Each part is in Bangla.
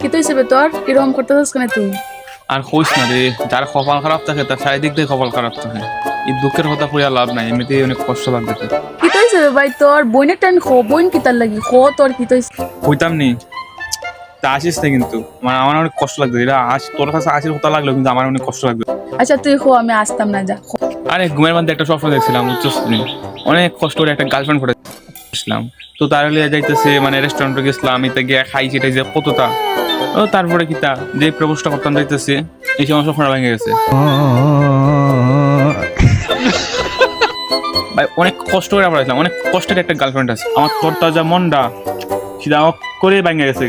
কি তো হিসেবে তোর কিরকম করতে চাস কেন তুই? আর কইস না রে, যার কপাল খারাপ থাকে তার চারিদিক দিয়ে কপাল খারাপ থাকে। এই দুঃখের কথা কইয়া লাভ নাই, এমনিতেই অনেক কষ্ট লাগতেছে। কি তো হিসেবে ভাই তোর বোনের টাইম খো, বোন কি তার লাগি খো তোর কি তো কইতাম নি তা আসিস না, কিন্তু মানে আমার অনেক কষ্ট লাগবে। এটা তোর কাছে আসির কথা লাগলো, কিন্তু আমার অনেক কষ্ট লাগবে। আচ্ছা তুই খো, আমি আসতাম না, যা খো। আরে ঘুমের মধ্যে একটা স্বপ্ন দেখছিলাম, উচ্চশ্রেণী অনেক কষ্ট করে একটা গার্লফ্রেন্ড পড়েছিলাম। তো তার লিয়ে যাইতেছে মানে রেস্টুরেন্টে গেছিলাম, আমি তা গিয়ে খাইছি এটাই যে কতটা। ও তারপরে কি তা যে প্রপোজটা করতাম যাইতেছে, এই সময় স্বপ্নটা ভেঙে গেছে ভাই। অনেক কষ্ট করে পড়াইছিলাম, অনেক কষ্টের একটা গার্লফ্রেন্ড আছে আমার। তোরটা যা মনটা সেটা করে ভেঙে গেছে।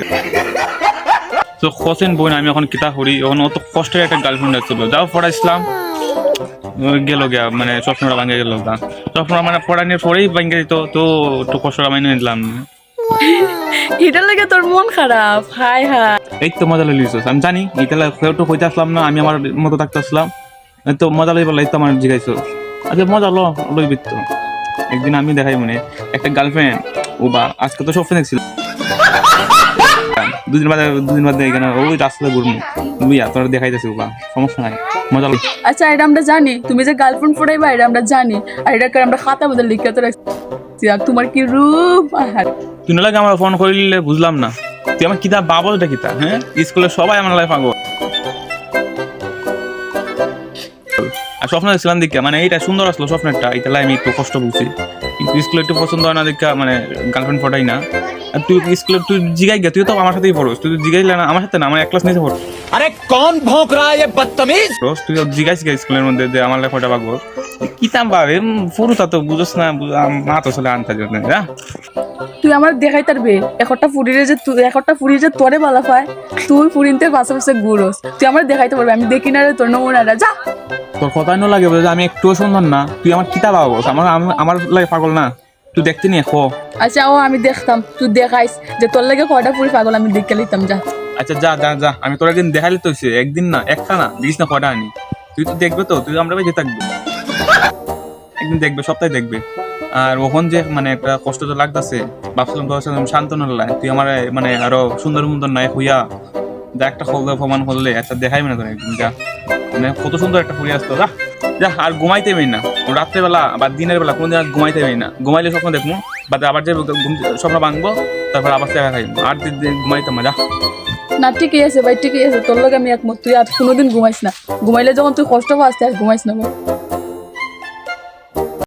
তো খসেন বোন, আমি এখন কিতা করি? এখন অত কষ্টের একটা গার্লফ্রেন্ড ছিল, যাও পড়াইছিলাম গেল গিয়া, মানে স্বপ্নটা ভাঙে গেল। স্বপ্ন মানে পড়ানোর পরেই ভাঙে যেত, তো একটু কষ্টটা মাইনে নিলাম। এটার লাগে তোর মন খারাপ? হাই হাই, এই তো মজা লইলিস, আমি জানি এটা কেউ হইতে আসলাম না, আমি আমার মতো থাকতে আসলাম। এই তো মজা লই বলে, এই তো আমার জিগাইছো। আচ্ছা মজা লইবি তো একদিন, আমি দেখাই মনে একটা গার্লফ্রেন্ড। ও বা আজকে তো স্বপ্ন দেখছিল, দুদিন বাদে এখানে ওই রাস্তাতে ঘুরবো, বুঝিয়া তোরা দেখাইতেছি। ও বা সমস্যা নাই, মজা লই। আচ্ছা এটা আমরা জানি তুমি যে গার্লফ্রেন্ড পড়াইবা, এটা আমরা জানি। আর এটাকে আমরা খাতা মধ্যে লিখে তো রাখছি। আর তোমার কি রূপ! তুই না লাগে আমার ফোন করিলে বুঝলাম না, তুই আমার কিতা বাবলটা কিতা? হ্যাঁ, স্কুলে সবাই আমার লাইফ পাগল। আর স্বপ্ন দেখছিলাম দেখা, মানে এইটা সুন্দর আসলো স্বপ্নটা, এটা আমি একটু কষ্ট বুঝছি। কিন্তু স্কুলে একটু পছন্দ হয় না দেখা, মানে গার্লফ্রেন্ড পড়াই না। আর তুই স্কুলে তুই জিগাই গিয়া, তুই তো আমার সাথেই পড়োস। তুই জিগাইলে না আমার সাথে, না আমার এক ক্লাস নিচে পড়ো। अरे कौन भौंक रहा है ये बदतमीज। তুই জিগাইস গিয়া স্কুলের মধ্যে যে আমার লেখাটা পাগল কিতাম পাবে পুরোটা তো বুঝোস না, মা তো চলে আনতে জন্য। হ্যাঁ তুই আমার দেখাই তারবে একটা ফুরিরে যে তুই একটা ফুরি যে তোরে বালা পায়, তুই ফুরিনতে পাশে পাশে ঘুরোস। তুই আমার দেখাইতে পারবি, আমি দেখি না রে তোর নমুনাটা, যা। তোর কথাই ন লাগে যে আমি একটুও সুন্দর না, তুই আমার কিতাব পাবো আমার লাগে পাগল না, তুই দেখতে নিয়ে খো। আচ্ছা ও আমি দেখতাম, তুই দেখাইস যে তোর লাগে কয়টা ফুরি পাগল, আমি দেখে লিতাম, যা। আচ্ছা যা যা যা, আমি তোর একদিন দেখাইলে তো একদিন না একটা না দিস না কটা আনি, তুই তো দেখবে তো, তুই আমরা বেঁচে থাকবি একদিন দেখবে, সপ্তাহে দেখবে। আর ওখান যে মানে একটা কষ্ট তো লাগতেছে, ভাবছিলাম তোর সাথে শান্তনা লাই, তুই আমার মানে আরো সুন্দর সুন্দর নাই হইয়া যা একটা প্রমাণ করলে আচ্ছা দেখাই না তোর একদিন, যা। মানে কত সুন্দর একটা ফুরি আসতো, যা যা। আর ঘুমাইতে পারি না রাত্রেবেলা বা দিনের বেলা কোনদিন আর ঘুমাইতে পারি না। ঘুমাইলে স্বপ্ন দেখবো, বাদে আবার যে স্বপ্ন ভাঙবো, তারপর আবার দেখা খাইবো, আর ঘুমাইতাম না, যা। না ঠিকই আছে ভাই, ঠিকই আছে, তোর লগে আমি একমত। তুই আর কোনোদিন ঘুমাইস না, ঘুমাইলে যখন তুই কষ্ট পাস আর ঘুমাইস না ভাই।